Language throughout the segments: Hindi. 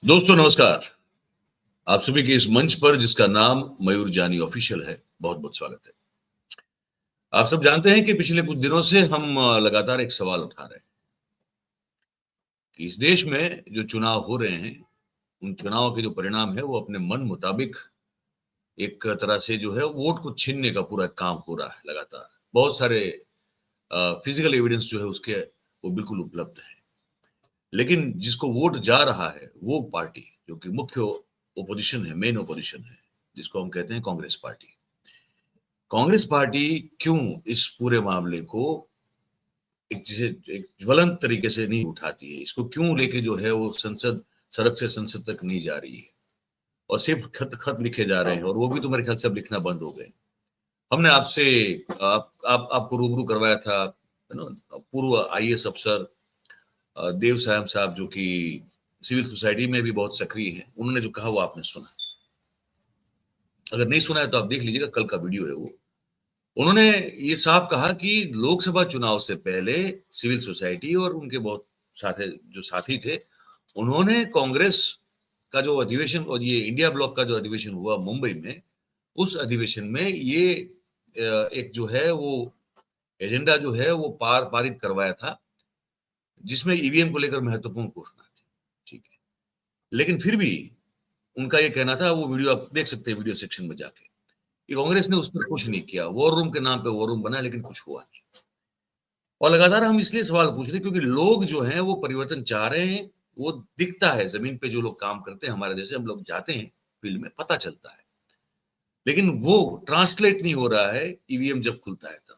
दोस्तों नमस्कार। आप सभी के इस मंच पर जिसका नाम मयूर जानी ऑफिशियल है, बहुत-बहुत स्वागत है। आप सब जानते हैं कि पिछले कुछ दिनों से हम लगातार एक सवाल उठा रहे हैं कि इस देश में जो चुनाव हो रहे हैं, उन चुनावों के जो परिणाम है वो अपने मन मुताबिक एक तरह से जो है वोट को छीनने का पूरा काम हो रहा है लगातार। बहुत सारे फिजिकल एविडेंस जो है उसके वो बिल्कुल उपलब्ध है। लेकिन जिसको वोट जा रहा है, वो पार्टी जो कि मुख्य ओपोज़िशन है, मेन ओपोज़िशन है, जिसको हम कहते हैं कांग्रेस पार्टी। कांग्रेस पार्टी क्यों इस पूरे मामले को एक ज्वलंत तरीके से नहीं उठाती है? इसको क्यों लेके जो है वो सड़क से संसद तक नहीं जा रही है? और सिर्फ खत लिखे जा रहे हैं और वो भी तो मेरे ख्याल से अब लिखना बंद हो गए। हमने आपसे आपको रूबरू करवाया था, है ना? पूर्व आईएएस अफसर देव सायम साहब जो कि सिविल सोसाइटी में भी बहुत सक्रिय हैं। उन्होंने जो कहा वो आपने सुना। अगर नहीं सुना है तो आप देख लीजिएगा, कल का वीडियो है वो। उन्होंने ये साफ कहा कि लोकसभा चुनाव से पहले सिविल सोसाइटी और उनके बहुत साथी थे, उन्होंने कांग्रेस का जो अधिवेशन और ये इंडिया ब्लॉक का जो अधिवेशन हुआ मुंबई में, उस अधिवेशन में ये एक जो है वो एजेंडा जो है वो पारित करवाया था, जिसमें ईवीएम को लेकर महत्वपूर्ण घोषणा थी। ठीक है। लेकिन फिर भी उनका ये कहना था, वो वीडियो आप देख सकते हैं वीडियो सेक्शन में जाके, कि कांग्रेस ने उस पर कुछ नहीं किया। वॉर रूम के नाम पे वॉर रूम बना लेकिन कुछ हुआ नहीं। और लगातार हम इसलिए सवाल पूछ रहे हैं क्योंकि लोग जो हैं वो परिवर्तन चाह रहे हैं। वो दिखता है ज़मीन पे, जो लोग काम करते हैं हमारे जैसे, हम लोग जाते हैं फील्ड में, पता चलता है। लेकिन वो ट्रांसलेट नहीं हो रहा है ईवीएम जब खुलता है तब।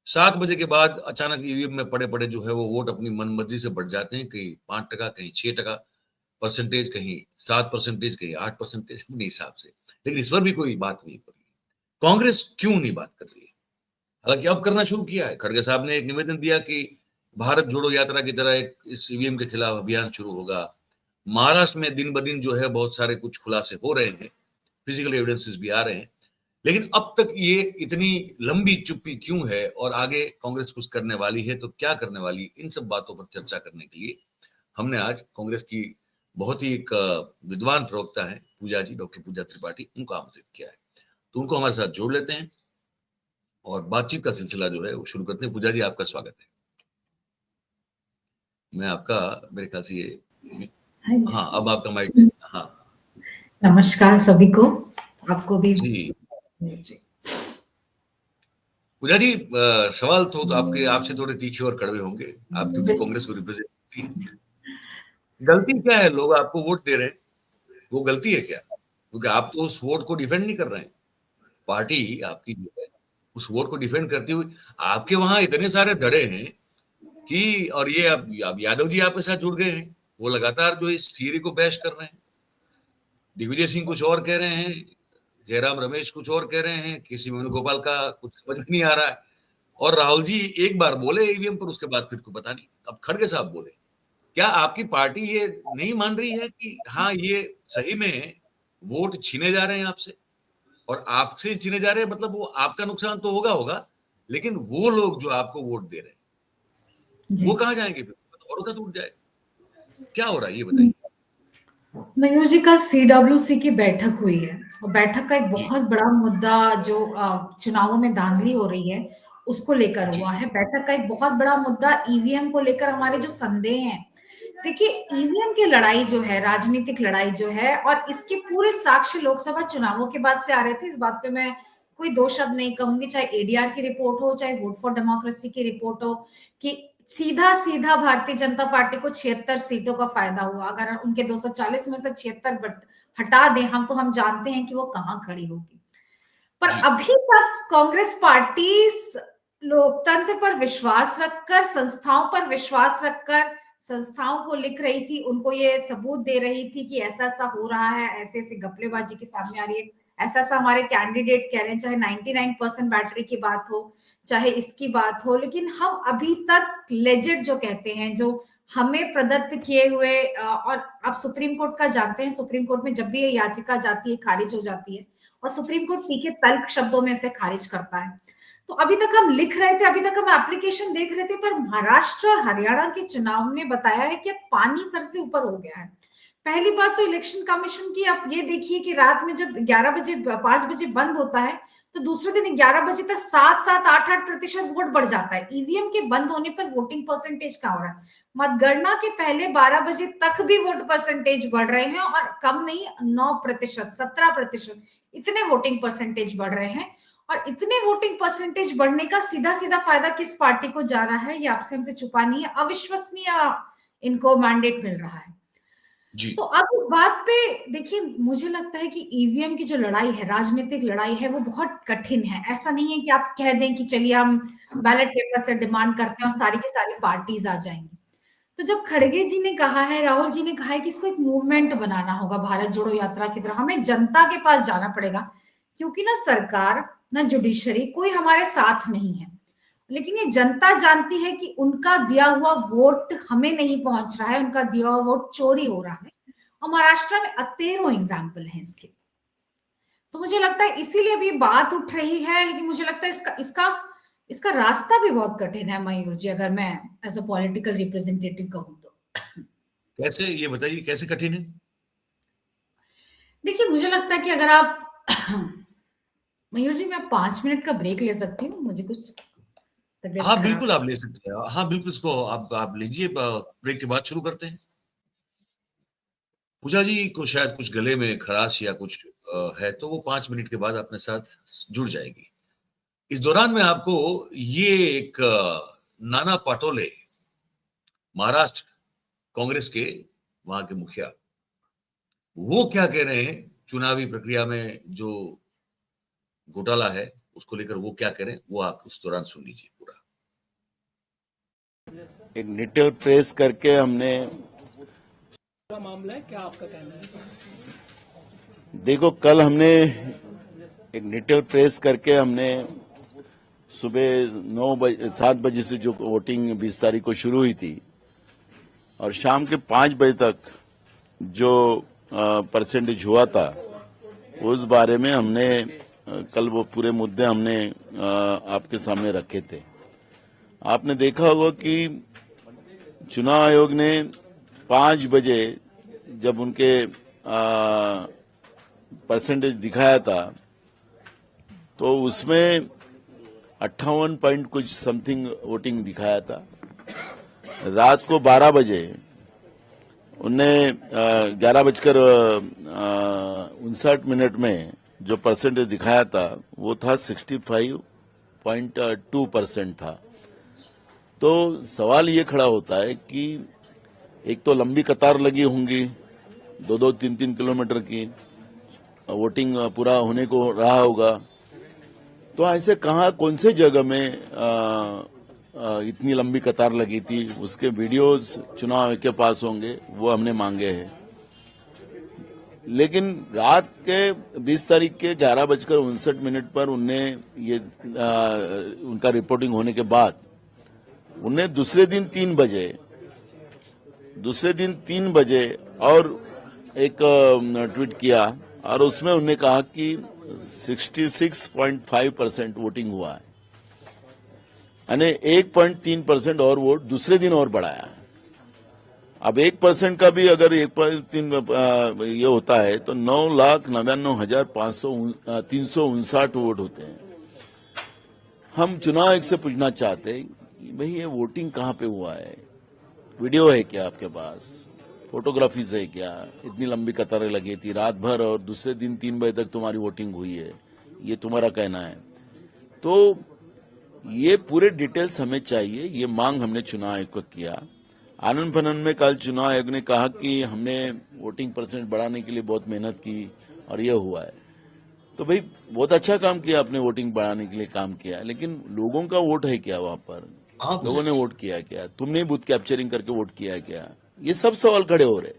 7 बजे के बाद अचानक ईवीएम में पड़े-पड़े जो है वो वोट अपनी मनमर्जी से बढ़ जाते हैं, कहीं 5%, कहीं 6% परसेंटेज, कहीं 7%, कहीं 8% अपने हिसाब से। लेकिन इस पर भी कोई बात नहीं हो रही है। कांग्रेस क्यों नहीं बात कर रही है? हालाँकि अब करना शुरू किया है। खड़गे साहब ने एक निवेदन दिया कि भारत जोड़ो यात्रा की तरह एक इस ईवीएम के खिलाफ अभियान शुरू होगा। महाराष्ट्र में दिन-ब-दिन जो है बहुत सारे कुछ खुलासे हो रहे हैं, फिजिकल एविडेंसेस भी आ रहे हैं। लेकिन अब तक ये इतनी लंबी चुप्पी क्यों है और आगे कांग्रेस कुछ करने वाली है तो क्या करने वाली है? इन सब बातों पर चर्चा करने के लिए हमने आज कांग्रेस की बहुत ही एक विद्वान प्रवक्ता हैं, पूजा जी, डॉक्टर पूजा त्रिपाठी, उनको आमंत्रित किया है। तो उनको हमारे साथ जोड़ लेते हैं और बातचीत का सिलसिला जो है वो शुरू करते हैं। पूजा जी, आपका स्वागत है। मैं आपका मेरे ख्याल से ये हाँ हाँ, अब आपका माइक जी। हाँ, नमस्कार सभी को, आपको भी जी। जी। पूजा जी, सवाल तो आपके आपसे थोड़े तीखे और कड़वे होंगे। आप क्योंकि बिल- कांग्रेस को रिप्रेजेंट करती हैं। गलती क्या है? लोग आपको वोट दे रहे हैं, वो गलती है क्या? क्योंकि आप तो उस वोट को डिफेंड नहीं कर रहे हैं। पार्टी आपकी जो है, उस वोट को डिफेंड करती हुई आपके वहाँ इतने सारे धड़े हैं कि और ये अब यादव जी आपके साथ जुड़ गए हैं। वो लगातार जो इस थियरी को बैश कर रहे हैं। दिग्विजय सिंह कुछ और कह रहे हैं, जयराम रमेश कुछ और कह रहे हैं, केसी वेणुगोपाल का कुछ समझ में नहीं आ रहा है। और राहुल जी एक बार बोले ईवीएम पर, उसके बाद फिर को पता नहीं। अब खड़गे साहब बोले। क्या आपकी पार्टी ये नहीं मान रही है कि हाँ, ये सही में वोट छीने जा रहे हैं आपसे? और आपसे छीने जा रहे हैं मतलब वो आपका नुकसान तो होगा, लेकिन वो लोग जो आपको वोट दे रहे हैं, वो जी। कहाँ जाएँगे फिर? भरोसा टूट जाए। क्या हो रहा है ये बताइए? मयूर जी, कल सीडब्ल्यूसी की बैठक हुई है और बैठक का एक जी, बहुत बड़ा मुद्दा जो चुनावों में धांधली हो रही है उसको लेकर जी, हुआ है। बैठक का एक बहुत बड़ा मुद्दा ईवीएम को लेकर हमारे जो संदेह हैं। देखिए, ईवीएम की लड़ाई जो है, राजनीतिक लड़ाई जो है, और इसके पूरे साक्ष्य लोकसभा चुनावों के बाद से आ रहे थे। इस बात पे मैं कोई दो शब्द नहीं कहूंगी, चाहे एडीआर की रिपोर्ट हो, चाहे वोट फॉर डेमोक्रेसी की रिपोर्ट हो, कि सीधा सीधा भारतीय जनता पार्टी को 76 सीटों का फायदा हुआ। अगर उनके 240 में से 76 हटा दें हम, तो हम जानते हैं कि वो कहां खड़ी होगी। पर जी, अभी तक कांग्रेस पार्टी लोकतंत्र पर विश्वास रखकर, संस्थाओं पर विश्वास रखकर, संस्थाओं को लिख रही थी, उनको ये सबूत दे रही थी कि ऐसा ऐसा हो रहा है, ऐसे ऐसे घपलेबाजी के सामने आ रही है, ऐसा ऐसा हमारे कैंडिडेट कह रहे हैं, चाहे 99% बैटरी की बात हो, चाहे इसकी बात हो। लेकिन हम अभी तक लेजिट जो कहते हैं, जो हमें प्रदत्त किए हुए और आप सुप्रीम कोर्ट का जानते हैं, सुप्रीम कोर्ट में जब भी ये याचिका जाती है खारिज हो जाती है, और सुप्रीम कोर्ट पी के तल्ख शब्दों में से खारिज करता है। तो अभी तक हम लिख रहे थे, अभी तक हम एप्लीकेशन देख रहे थे, पर महाराष्ट्र और हरियाणा के चुनाव ने बताया है कि अब पानी सर से ऊपर हो गया है। पहली बात तो इलेक्शन कमीशन की आप ये देखिए कि रात में जब 11 बजे 5 बजे बंद होता है तो दूसरे दिन 11 बजे तक 7-8% वोट बढ़ जाता है। ईवीएम के बंद होने पर वोटिंग परसेंटेज क्या हो रहा है? मतगणना के पहले 12 बजे तक भी वोट परसेंटेज बढ़ रहे हैं और कम नहीं 9%, 17% इतने वोटिंग परसेंटेज बढ़ रहे हैं। और इतने वोटिंग परसेंटेज बढ़ने का सीधा सीधा फायदा किस पार्टी को जा रहा है? ये आपसे हमसे छुपा नहीं है, अविश्वसनीय इनको मैंडेट मिल रहा है। जी। तो अब इस बात पे देखिए, मुझे लगता है कि ईवीएम की जो लड़ाई है, राजनीतिक लड़ाई है, वो बहुत कठिन है। ऐसा नहीं है कि आप कह दें कि चलिए हम बैलेट पेपर से डिमांड करते हैं और सारी की सारी पार्टीज आ जाएंगी। तो जब खड़गे जी ने कहा है, राहुल जी ने कहा है कि इसको एक मूवमेंट बनाना होगा भारत जोड़ो यात्रा की तरह, हमें जनता के पास जाना पड़ेगा, क्योंकि ना सरकार ना जुडिशरी कोई हमारे साथ नहीं है। लेकिन ये जनता जानती है कि उनका दिया हुआ वोट हमें नहीं पहुंच रहा है, उनका दिया हुआ वोट चोरी हो रहा है। और महाराष्ट्र में 13 एग्जाम्पल हैं इसके। तो मुझे लगता है इसीलिए अभी बात उठ रही है, लेकिन मुझे लगता है इसका रास्ता भी बहुत कठिन है मयूर जी, अगर मैं एज अ पॉलिटिकल रिप्रेजेंटेटिव कहूं तो। कैसे, ये बताइए कैसे कठिन है? देखिए, मुझे लगता है कि अगर आप मयूर जी, मैं 5 मिनट का ब्रेक ले सकती हूँ, मुझे कुछ तबीयत हाँ, खराब बिल्कुल है। आप ले सकते हैं। हाँ, बिल्कुल इसको आप लीजिए, ब्रेक के बाद शुरू करते हैं। पूजा जी को शायद कुछ गले में खराश या कुछ है, तो वो 5 मिनट के बाद अपने साथ जुड़ जाएगी। इस दौरान मैं आपको ये एक नाना पाटोले, महाराष्ट्र कांग्रेस के वहाँ के मुखिया, वो क्या कह रहे हैं चुनावी प्रक्रिया में जो घोटाला है, उसको लेकर वो क्या कह रहे हैं, वो आप उस दौरान सुन लीजिए पूरा। एक डिटेल प्रेस करके हमने मामला है, क्या आपका कहना है? देखो, कल हमने एक डिटेल प्रेस करके हमने सुबह 7 बजे से जो वोटिंग 20 तारीख को शुरू हुई थी और शाम के 5 बजे तक जो परसेंटेज हुआ था, उस बारे में हमने कल वो पूरे मुद्दे हमने आपके सामने रखे थे। आपने देखा होगा कि चुनाव आयोग ने 5 बजे जब उनके परसेंटेज दिखाया था तो उसमें 58 पॉइंट कुछ समथिंग वोटिंग दिखाया था। रात को 12 बजे उनने 11:59 में जो परसेंटेज दिखाया था वो था 65.2% था। तो सवाल ये खड़ा होता है कि एक तो लंबी कतार लगी होंगी 2-2, 3-3 किलोमीटर की, वोटिंग पूरा होने को रहा होगा, तो ऐसे कहाँ कौन से जगह में इतनी लंबी कतार लगी थी, उसके वीडियोस चुनाव के पास होंगे, वो हमने मांगे हैं। लेकिन रात के 20 तारीख के 11:59 पर उनने ये उनका रिपोर्टिंग होने के बाद उन्हें दूसरे दिन 3 बजे और एक ट्वीट किया और उसमें उन्होंने कहा कि 66.5% वोटिंग हुआ है, यानी 1.3% और वोट दूसरे दिन और बढ़ाया है। अब 1% का भी अगर 1.3 ये होता है तो 9,99,359 वोट होते हैं। हम चुनाव आयोग से पूछना चाहते हैं कि भाई ये वोटिंग कहाँ पे हुआ है, वीडियो है क्या आपके पास, फोटोग्राफीज है क्या, इतनी लंबी कतारें लगी थी रात भर और दूसरे दिन 3 बजे तक तुम्हारी वोटिंग हुई है, ये तुम्हारा कहना है। तो ये पूरे डिटेल्स हमें चाहिए, ये मांग हमने चुनाव आयोग को किया। आनंद फनन में कल चुनाव आयोग ने कहा कि हमने वोटिंग परसेंट बढ़ाने के लिए बहुत मेहनत की और ये हुआ है। तो भाई बहुत अच्छा काम किया आपने, वोटिंग बढ़ाने के लिए काम किया, लेकिन लोगों का वोट है क्या वहां पर, लोगों ने वोट किया क्या, तुमने बूथ कैप्चरिंग करके वोट किया क्या, ये सब सवाल खड़े हो रहे।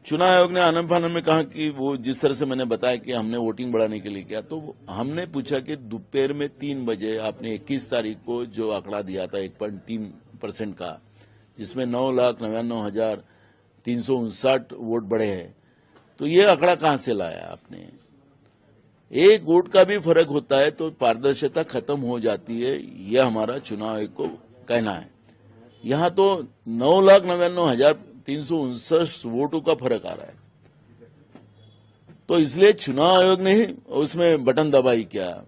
चुनाव आयोग ने आनंद फानन में कहा कि वो जिस तरह से मैंने बताया कि हमने वोटिंग बढ़ाने के लिए किया, तो हमने पूछा कि दोपहर में 3 बजे आपने 21 तारीख को जो आंकड़ा दिया था 1.3% का, जिसमें 9,99,359 वोट बढ़े हैं, तो ये आंकड़ा कहां से लाया आपने? एक वोट का भी फर्क होता है तो पारदर्शिता खत्म हो जाती है, यह हमारा चुनाव आयोग को कहना है। यहां तो 9,99,000 359 वोटों का फर्क आ रहा है। तो इसलिए चुनाव आयोग ने ही उसमें बटन दबाई क्या,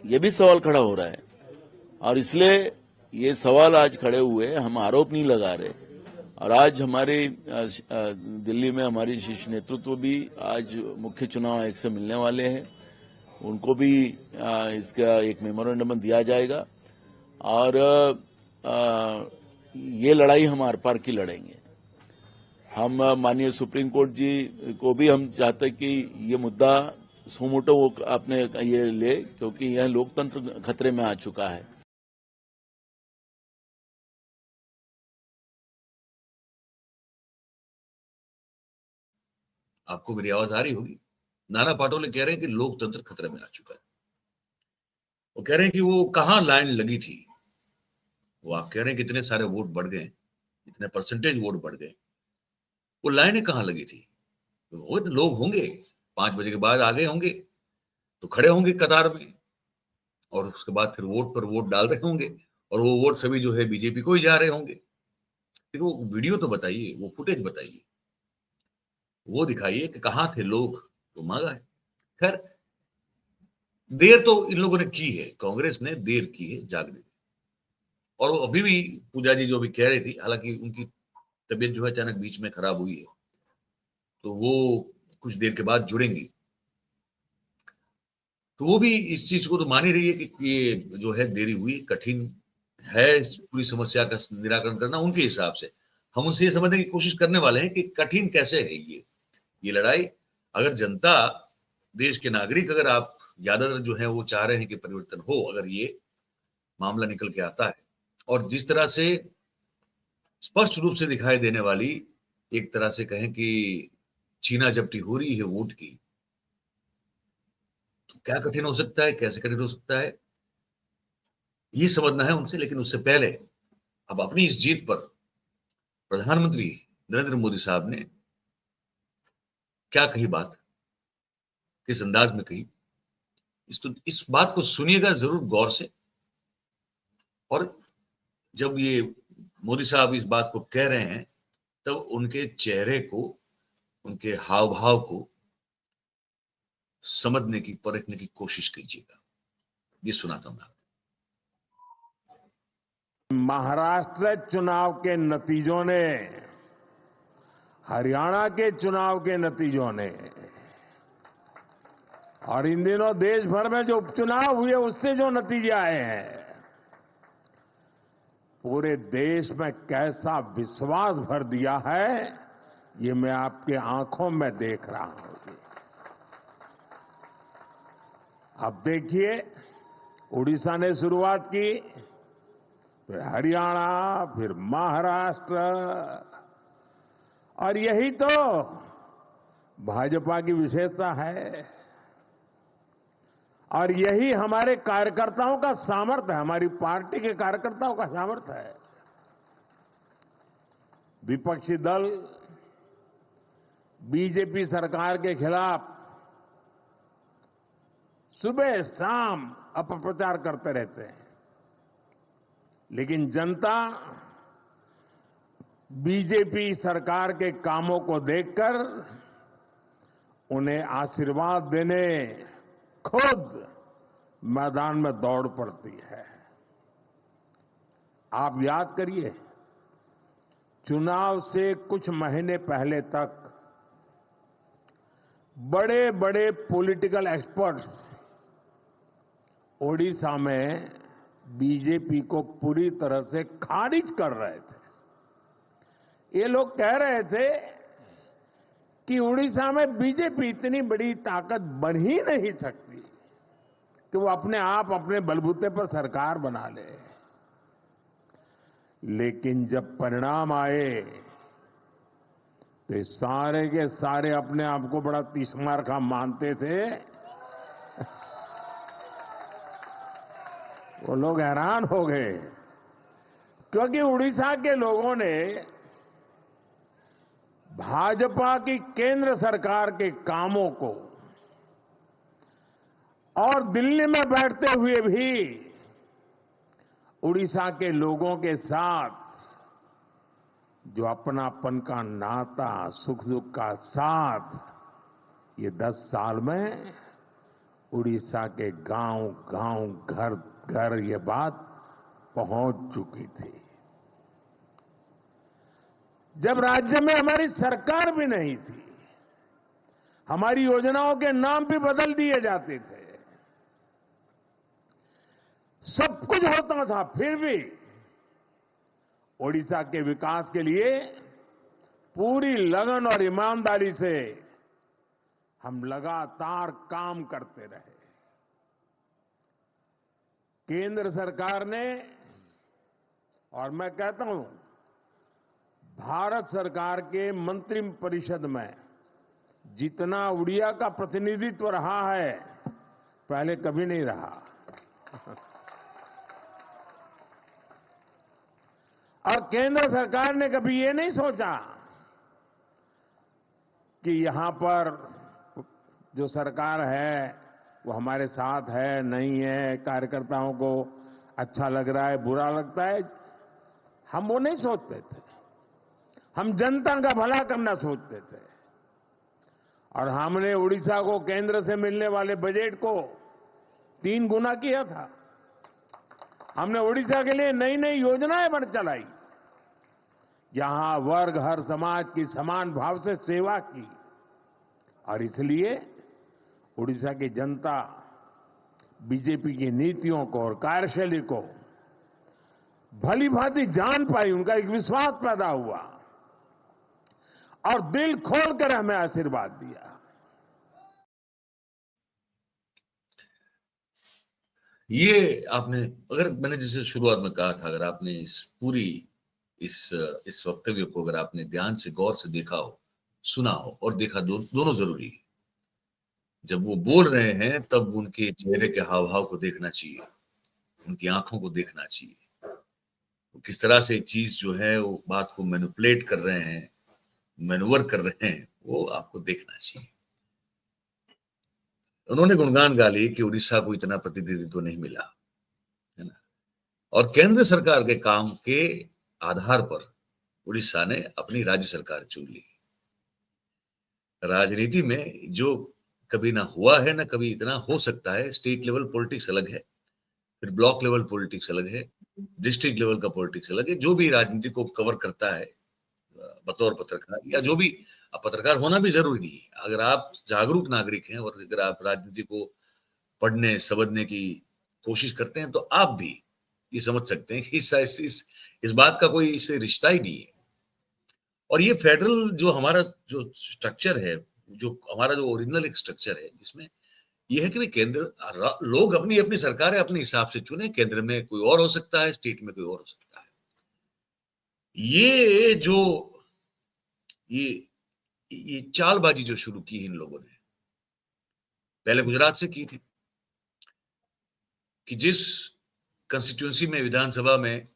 ये भी सवाल खड़ा हो रहा है। और इसलिए ये सवाल आज खड़े हुए, हम आरोप नहीं लगा रहे। और आज हमारे दिल्ली में हमारी शीर्ष नेतृत्व भी आज मुख्य चुनाव आयोग से मिलने वाले हैं। उनको भी इसका एक मेमोरेंडम दिया जाएगा और ये लड़ाई हम आर पार की लड़ेंगे। हम माननीय सुप्रीम कोर्ट जी को भी हम चाहते हैं कि ये मुद्दा सुमोटो वो अपने ये ले, क्योंकि यह लोकतंत्र खतरे में आ चुका है। आपको मेरी आवाज आ रही होगी। नाना पाटोले कह रहे हैं कि लोकतंत्र खतरे में आ चुका है। वो कह रहे हैं कि वो कहां लाइन लगी थी। वो आप कह रहे हैं कि इतने सारे वोट बढ़ गए, इतने परसेंटेज वोट बढ़ गए, वो लाइनें कहां लगी थी। वो लोग होंगे 5 बजे के बाद आ गए होंगे तो खड़े होंगे कतार में, और उसके बाद फिर वोट पर वोट डाल रहे होंगे, और वो वोट सभी जो है बीजेपी को ही जा रहे होंगे। देखो वो वीडियो तो बताइए, वो फुटेज बताइए, वो दिखाइए कि कहां थे लोग, तो मांगा है। खैर देर तो इन लोगों ने की है, कांग्रेस ने देर की है जागने में। और वो अभी भी पूजा जी जो भी कह रही थी, हालांकि उनकी तबीयत जो है अचानक बीच में खराब हुई है, तो वो कुछ देर के बाद जुड़ेंगी। तो वो भी इस चीज को तो मान ही रही है कि ये जो है देरी हुई, कठिन है इस पूरी समस्या का निराकरण करना उनके हिसाब से। हम उनसे ये समझने की कोशिश करने वाले हैं कि कठिन कैसे है ये लड़ाई। अगर जनता, देश के नागरिक, अगर आप ज्यादातर जो है वो चाह रहे हैं कि परिवर्तन हो, अगर ये मामला निकल के आता है, और जिस तरह से स्पष्ट रूप से दिखाई देने वाली, एक तरह से कहें कि छीना झपटी हो रही है वोट की, तो क्या कठिन हो सकता है, कैसे कठिन हो सकता है, ये समझना है उनसे। लेकिन उससे पहले अब अपनी इस जीत पर प्रधानमंत्री नरेंद्र मोदी साहब ने क्या कही बात, किस अंदाज में कही, इस बात को सुनिएगा जरूर गौर से। और जब ये मोदी साहब इस बात को कह रहे हैं, तब उनके चेहरे को, उनके हाव भाव को समझने की, परखने की कोशिश कीजिएगा। ये सुनाता हूं मैं आपको। महाराष्ट्र चुनाव के नतीजों ने, हरियाणा के चुनाव के नतीजों ने, और इन दिनों देश भर में जो उपचुनाव हुए उससे जो नतीजे आए हैं, पूरे देश में कैसा विश्वास भर दिया है, ये मैं आपके आंखों में देख रहा हूं। अब देखिए, उड़ीसा ने शुरुआत की, फिर हरियाणा, फिर महाराष्ट्र, और यही तो भाजपा की विशेषता है, और यही हमारे कार्यकर्ताओं का सामर्थ्य है, हमारी पार्टी के कार्यकर्ताओं का सामर्थ्य है। विपक्षी दल बीजेपी सरकार के खिलाफ सुबह शाम अपप्रचार करते रहते हैं, लेकिन जनता बीजेपी सरकार के कामों को देखकर उन्हें आशीर्वाद देने खुद मैदान में दौड़ पड़ती है। आप याद करिए, चुनाव से कुछ महीने पहले तक बड़े बड़े पॉलिटिकल एक्सपर्ट्स ओडिशा में बीजेपी को पूरी तरह से खारिज कर रहे थे। ये लोग कह रहे थे कि उड़ीसा में बीजेपी इतनी बड़ी ताकत बन ही नहीं सकती कि वो अपने आप अपने बलबूते पर सरकार बना ले। लेकिन जब परिणाम आए तो सारे के सारे अपने आप को बड़ा तीसमार का मानते थे, वो लोग हैरान हो गए, क्योंकि उड़ीसा के लोगों ने भाजपा की केंद्र सरकार के कामों को और दिल्ली में बैठते हुए भी उड़ीसा के लोगों के साथ जो अपनापन का नाता, सुख दुख का साथ, ये 10 साल में उड़ीसा के गांव गांव, घर घर ये बात पहुंच चुकी थी। जब राज्य में हमारी सरकार भी नहीं थी, हमारी योजनाओं के नाम भी बदल दिए जाते थे, सब कुछ होता था, फिर भी ओडिशा के विकास के लिए पूरी लगन और ईमानदारी से हम लगातार काम करते रहे। केंद्र सरकार ने, और मैं कहता हूं भारत सरकार के मंत्रिपरिषद में जितना उड़िया का प्रतिनिधित्व रहा है, पहले कभी नहीं रहा। और केंद्र सरकार ने कभी ये नहीं सोचा कि यहां पर जो सरकार है वो हमारे साथ है, नहीं है, कार्यकर्ताओं को अच्छा लग रहा है, बुरा लगता है, हम वो नहीं सोचते थे। हम जनता का भला करना सोचते थे। और हमने उड़ीसा को केंद्र से मिलने वाले बजट को 3 गुना किया था। हमने उड़ीसा के लिए नई नई योजनाएं बन चलाई, यहां वर्ग हर समाज की समान भाव से सेवा की। और इसलिए उड़ीसा की जनता बीजेपी की नीतियों को और कार्यशैली को भली भांति जान पाई, उनका एक विश्वास पैदा हुआ और दिल खोलकर हमें आशीर्वाद दिया। ये आपने, अगर मैंने जैसे शुरुआत में कहा था, अगर आपने इस पूरी इस वक्तव्य को अगर आपने ध्यान से, गौर से देखा हो, सुना हो और देखा, दोनों जरूरी है। जब वो बोल रहे हैं तब उनके चेहरे के हाव भाव को देखना चाहिए, उनकी आंखों को देखना चाहिए, वो किस तरह से चीज जो है वो बात को मैनिपुलेट कर रहे हैं, मैनूवर कर रहे हैं, वो आपको देखना चाहिए। उन्होंने गुणगान गा ली कि उड़ीसा को इतना प्रतिनिधित्व नहीं मिला, है ना। और केंद्र सरकार के काम के आधार पर उड़ीसा ने अपनी राज्य सरकार चुन ली। राजनीति में जो कभी ना हुआ है ना कभी इतना हो सकता है। स्टेट लेवल पॉलिटिक्स अलग है, फिर ब्लॉक लेवल पॉलिटिक्स अलग है, डिस्ट्रिक्ट लेवल का पॉलिटिक्स अलग है। जो भी राजनीति को कवर करता है बतौर पत्रकार, या जो भी, पत्रकार होना भी जरूरी नहीं है। अगर आप जागरूक नागरिक हैं और अगर आप राजनीति को पढ़ने समझने की कोशिश करते हैं, तो आप भी ये समझ सकते हैं कि इस बात का कोई इससे रिश्ता ही नहीं है। और ये फेडरल जो हमारा जो स्ट्रक्चर है, जो हमारा जो ओरिजिनल एक स्ट्रक्चर है, जिसमें ये है कि भाई केंद्र, लोग अपनी अपनी सरकारें अपने हिसाब से चुने। केंद्र में कोई और हो सकता है, स्टेट में कोई और हो सकता है। ये जो ये चालबाजी जो शुरू की इन लोगों ने, पहले गुजरात से की थी कि जिस कंस्टिट्यूंसी में, विधानसभा में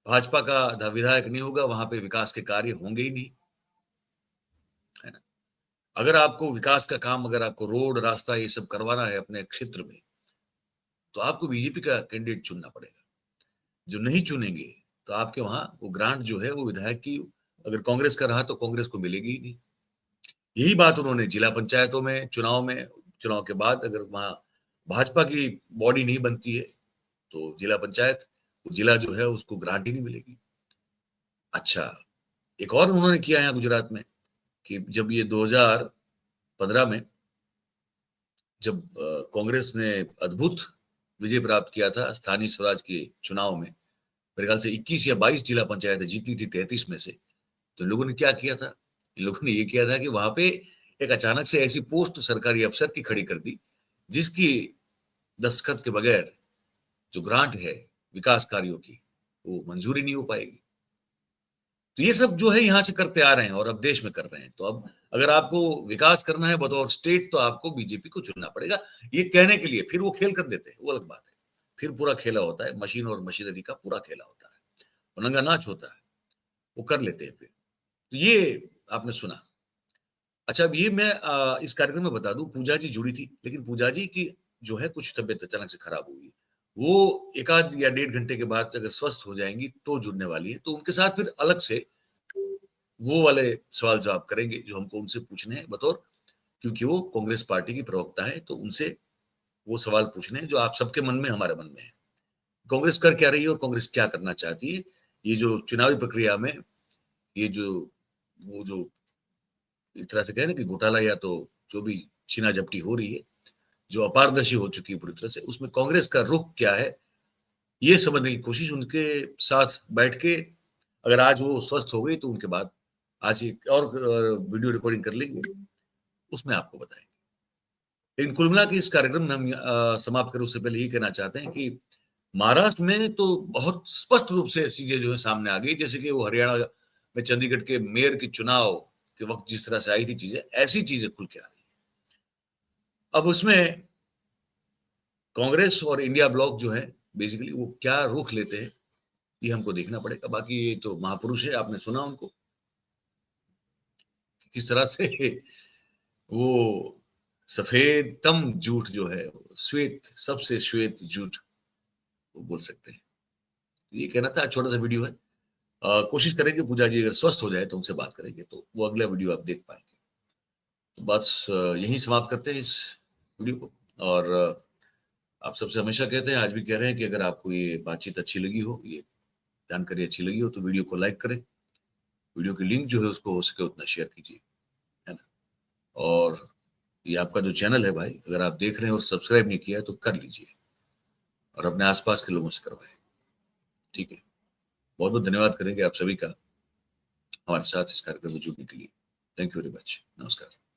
भाजपा का विधायक नहीं होगा, वहां पे विकास के कार्य होंगे ही नहीं, है ना। अगर आपको विकास का काम, अगर आपको रोड, रास्ता, ये सब करवाना है अपने क्षेत्र में, तो आपको बीजेपी का कैंडिडेट चुनना पड़ेगा। जो नहीं चुनेंगे तो आपके वहां वो ग्रांट जो है वो विधायक की, अगर कांग्रेस का रहा तो कांग्रेस को मिलेगी ही नहीं। यही बात उन्होंने जिला पंचायतों में, चुनाव के बाद अगर वहां भाजपा की बॉडी नहीं बनती है तो जिला पंचायत, जिला जो है उसको ग्रांट ही नहीं मिलेगी। अच्छा, एक और उन्होंने किया यहाँ गुजरात में कि जब ये 2015 में जब कांग्रेस ने अद्भुत विजय प्राप्त किया था स्थानीय स्वराज के चुनाव में, मेरे ख्याल से 21 या 22 जिला पंचायतें जीती थी 33 में से, तो इन लोगों ने क्या किया था? इन लोगों ने ये किया था कि वहां पे एक अचानक से ऐसी पोस्ट सरकारी अफसर की खड़ी कर दी जिसकी दस्तखत के बगैर जो ग्रांट है विकास कार्यों की, वो मंजूरी नहीं हो पाएगी। तो ये सब जो है यहां से करते आ रहे हैं और अब देश में कर रहे हैं। तो अब अगर आपको विकास करना है बतौर स्टेट, तो आपको बीजेपी को चुनना पड़ेगा। ये कहने के लिए फिर वो खेल कर देते हैं, वो अलग बात है। फिर पूरा खेला होता है, मशीन और मशीनरी का पूरा खेला होता है, वो नंगा नाच होता है, वो कर लेते हैं फिर। तो ये आपने सुना। अच्छा, अब ये मैं इस कार्यक्रम में बता दूं, पूजा जी जुड़ी थी, लेकिन पूजा जी की जो है कुछ तबियत अचानक से खराब हुई। वो 1 आध या 1.5 घंटे के बाद अगर स्वस्थ हो जाएंगी तो जुड़ने वाली है। तो उनके साथ फिर अलग से वो वाले सवाल जवाब करेंगे जो हमको उनसे पूछने हैं बतौर, क्योंकि वो कांग्रेस पार्टी की प्रवक्ता है, तो उनसे वो सवाल पूछने हैं जो आप सबके मन में, हमारे मन में है। कांग्रेस कर क्या रही है और कांग्रेस क्या करना चाहती है। ये जो चुनावी प्रक्रिया में ये जो वो जो एक तरह से कहें ना कि घोटाला या तो जो भी छीना झपटी हो रही है, जो अपारदर्शी हो चुकी है पूरी तरह से, उसमें कांग्रेस का रुख क्या है, ये समझने की कोशिश उनके साथ बैठ के, अगर आज वो स्वस्थ हो गई तो उनके बाद आज एक और वीडियो रिकॉर्डिंग कर लेंगे, उसमें आपको बताएंगे। लेकिन कुल मिला के इस कार्यक्रम में हम समाप्त करें उससे पहले यही कहना चाहते हैं कि महाराष्ट्र में तो बहुत स्पष्ट रूप से चीजें जो है सामने आ गई, जैसे कि वो हरियाणा में चंडीगढ़ के मेयर के चुनाव के वक्त जिस तरह से आई थी चीजें, ऐसी चीजें खुल के आ रही है। अब उसमें कांग्रेस और इंडिया ब्लॉक जो है बेसिकली वो क्या रुख लेते हैं, ये हमको देखना पड़ेगा। बाकी ये तो महापुरुष है, आपने सुना उनको किस तरह से वो सफेदतम झूठ जो है, श्वेत, सबसे श्वेत झूठ वो बोल सकते हैं। ये कहना था, छोटा सा वीडियो है। कोशिश करेंगे पूजा जी अगर स्वस्थ हो जाए तो उनसे बात करेंगे, तो वो अगला वीडियो आप देख पाएंगे। तो बस यहीं समाप्त करते हैं इस वीडियो को। और आप सबसे हमेशा कहते हैं, आज भी कह रहे हैं कि अगर आपको ये बातचीत अच्छी लगी हो, ये जानकारी अच्छी लगी हो, तो वीडियो को लाइक करें, वीडियो की लिंक जो है उसको हो सके उतना शेयर कीजिए, है ना। और ये आपका जो चैनल है भाई, अगर आप देख रहे हैं और सब्सक्राइब नहीं किया है तो कर लीजिए, और अपने आसपास के लोगों से करवाएं, ठीक है। बहुत बहुत धन्यवाद करेंगे आप सभी का हमारे साथ इस कार्यक्रम में जुड़ने के लिए। Thank you very much. नमस्कार।